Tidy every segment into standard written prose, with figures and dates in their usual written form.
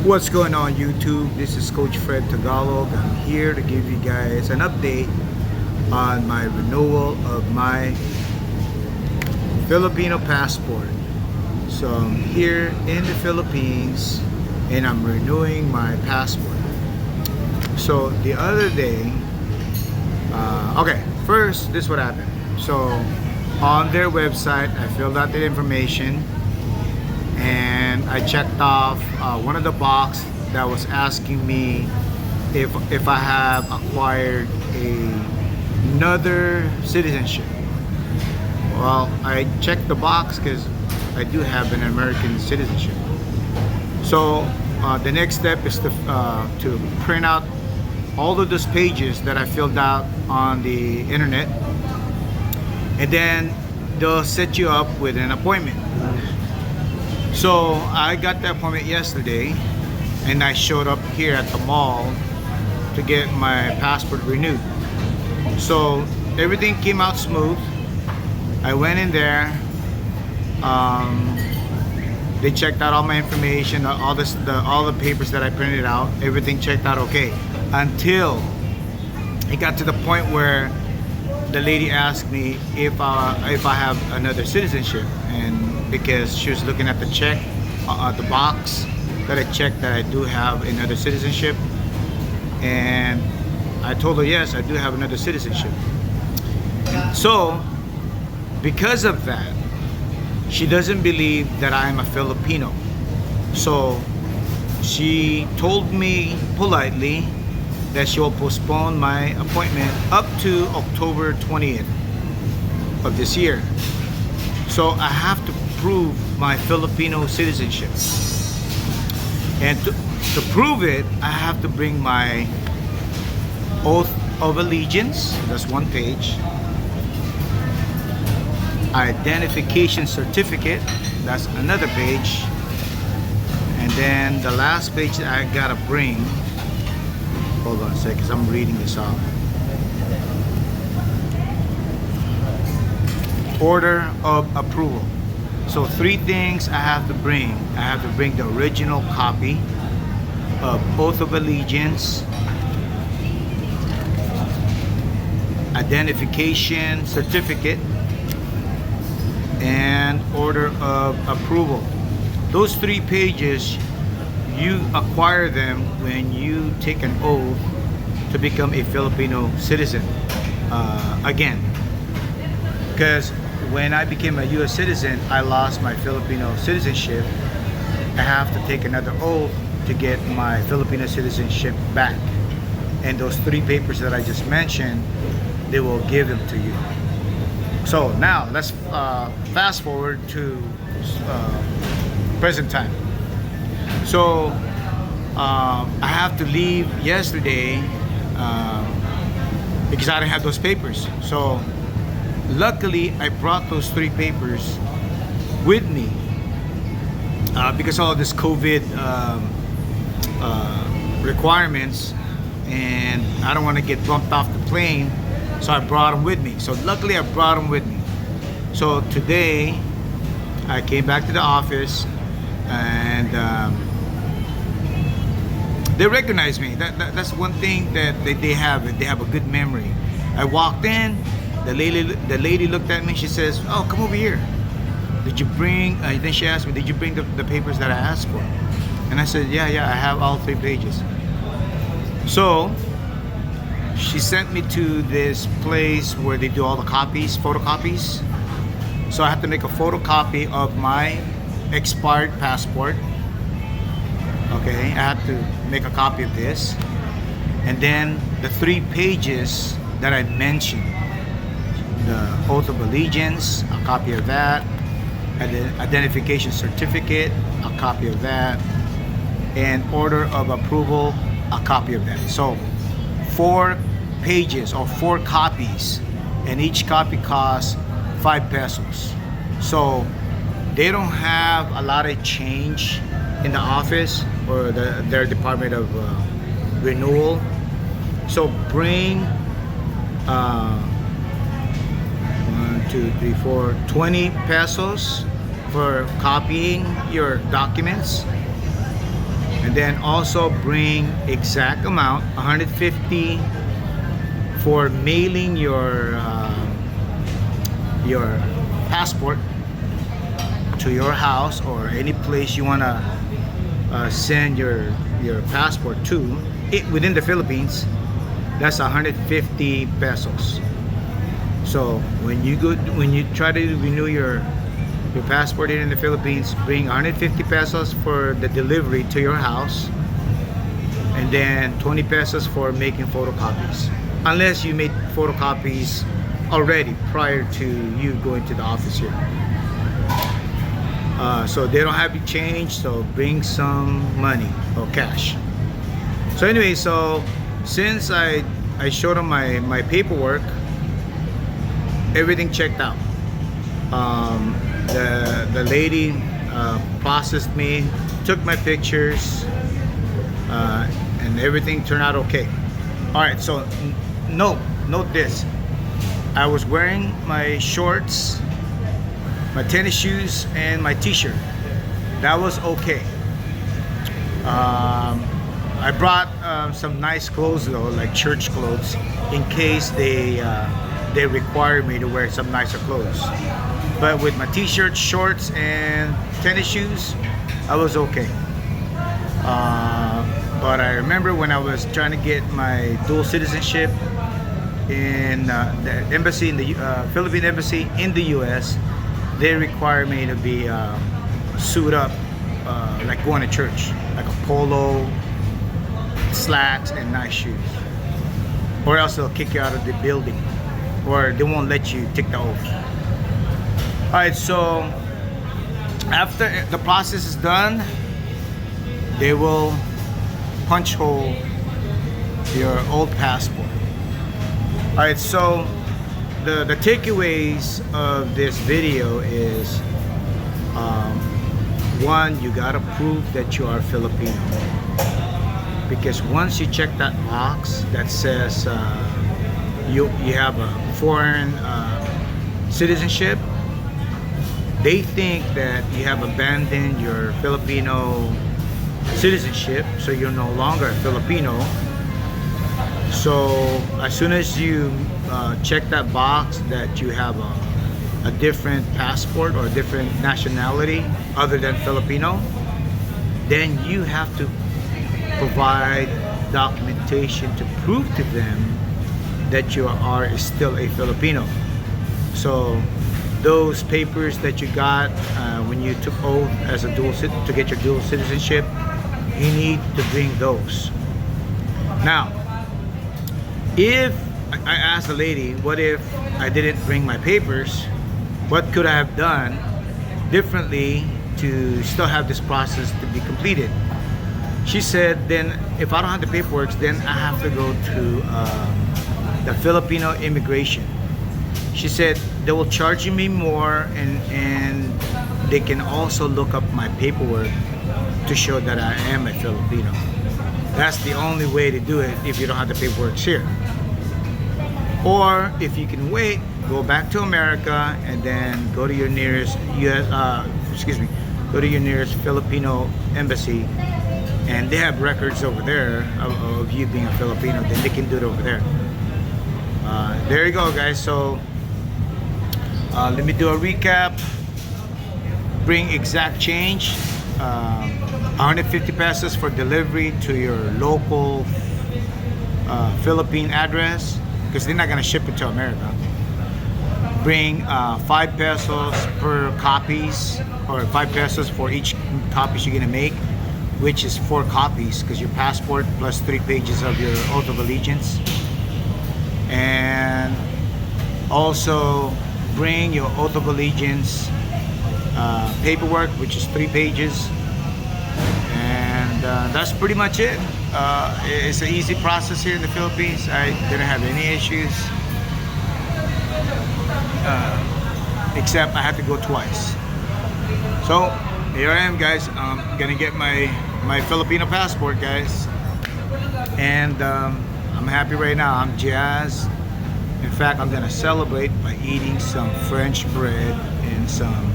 What's going on YouTube? This is Coach Fred Tagalog. I'm here to give you guys an update on my renewal of my Filipino passport. So I'm here in the Philippines and I'm renewing my passport. So the other day, first this is what happened. So on their website I filled out the information and I checked off one of the box that was asking me if I have acquired another citizenship. Well, I checked the box because I do have an American citizenship. So the next step is to print out all of those pages that I filled out on the internet, and then they'll set you up with an appointment. So I got the appointment yesterday and I showed up here at the mall to get my passport renewed. So everything came out smooth. I went in there, they checked out all my information, all the papers that I printed out, everything checked out okay, until it got to the point where the lady asked me if I have another citizenship, and because she was looking at the the box that I checked that I do have another citizenship, and I told her yes, I do have another citizenship. So because of that, she doesn't believe that I'm a Filipino. So she told me politely that she will postpone my appointment up to October 20th of this year. So I have to prove my Filipino citizenship. And to prove it, I have to bring my oath of allegiance, that's one page, identification certificate, that's another page, and then the last page that I gotta bring, hold on a second, because I'm reading this off. Order of approval. So three things I have to bring. I have to bring the original copy of oath of allegiance, identification certificate, and order of approval. Those three pages, you acquire them when you take an oath to become a Filipino citizen again. Because when I became a US citizen, I lost my Filipino citizenship. I have to take another oath to get my Filipino citizenship back. And those three papers that I just mentioned, they will give them to you. So now let's fast forward to present time. So I have to leave yesterday because I didn't have those papers. So luckily I brought those three papers with me because of all this COVID requirements, and I don't want to get bumped off the plane, so I brought them with me. So luckily I brought them with me. So today I came back to the office and they recognized me. That's one thing that they have. They have a good memory. I walked in, the lady looked at me, she says, "Oh, come over here. Did you bring," then she asked me, "Did you bring the papers that I asked for?" And I said, yeah, I have all three pages. So she sent me to this place where they do all the copies, photocopies. So I have to make a photocopy of my expired passport. Okay, I have to make a copy of this. And then the three pages that I mentioned, the oath of allegiance, a copy of that, and the identification certificate, a copy of that, and order of approval, a copy of that. So 4 pages or 4 copies, and each copy costs 5 pesos. So they don't have a lot of change in the office or their department of renewal. So bring 20 pesos for copying your documents, And then also bring exact amount, 150 for mailing your passport to your house or any place you want to send your passport to within the Philippines. That's 150 pesos. So when you try to renew your passport here in the Philippines, bring 150 pesos for the delivery to your house, and then 20 pesos for making photocopies, unless you made photocopies already prior to you going to the office here. So they don't have you change, so bring some money or cash. So anyway, so since I showed them my paperwork, everything checked out. The lady processed me, took my pictures, and everything turned out okay. All right, so note this. I was wearing my shorts, my tennis shoes, and my t-shirt. That was okay. I brought some nice clothes though, like church clothes, in case they require me to wear some nicer clothes. But with my t-shirt, shorts, and tennis shoes, I was okay. But I remember when I was trying to get my dual citizenship in the embassy, in the Philippine embassy in the U.S., they require me to be suit up, like going to church, like a polo, slacks, and nice shoes, or else they'll kick you out of the building, or they won't let you take the oath. All right, so after the process is done, they will punch hole your old passport. All right, so the takeaways of this video is, one, you gotta prove that you are Filipino, because once you check that box that says you have a foreign citizenship, they think that you have abandoned your Filipino citizenship, so you're no longer a Filipino. So as soon as you check that box that you have a different passport or a different nationality other than Filipino, then you have to provide documentation to prove to them that you are still a Filipino. So those papers that you got when you took oath as a to get your dual citizenship, you need to bring those. Now, if I asked the lady, what if I didn't bring my papers? What could I have done differently to still have this process to be completed? She said, then if I don't have the paperwork, then I have to go to the Filipino immigration. She said they will charge me more, and they can also look up my paperwork to show that I am a Filipino. That's the only way to do it if you don't have the paperwork here. Or if you can wait, go back to America and then go to your nearest go to your nearest Filipino embassy, and they have records over there of you being a Filipino. Then they can do it over there. There you go, guys. So let me do a recap. Bring exact change, 150 pesos for delivery to your local Philippine address, because they're not going to ship it to America. Bring 5 pesos per copies, or 5 pesos for each copies you're going to make, which is 4 copies, because your passport plus 3 pages of your oath of allegiance. And also bring your oath of allegiance paperwork, which is 3 pages. And that's pretty much it. It's an easy process here in the Philippines. I didn't have any issues, except I had to go twice. So here I am, guys. I'm gonna get my Filipino passport, guys, and I'm happy right now. I'm jazzed. In fact, I'm gonna celebrate by eating some French bread and some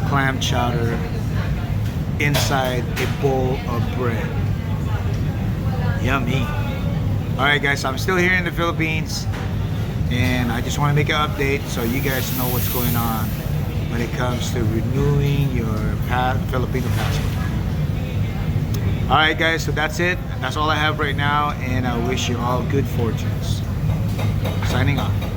clam chowder inside a bowl of bread. Yummy. Alright guys, so I'm still here in the Philippines, and I just want to make an update so you guys know what's going on when it comes to renewing your Filipino passport. Alright guys, so that's it. That's all I have right now, and I wish you all good fortunes. Signing off.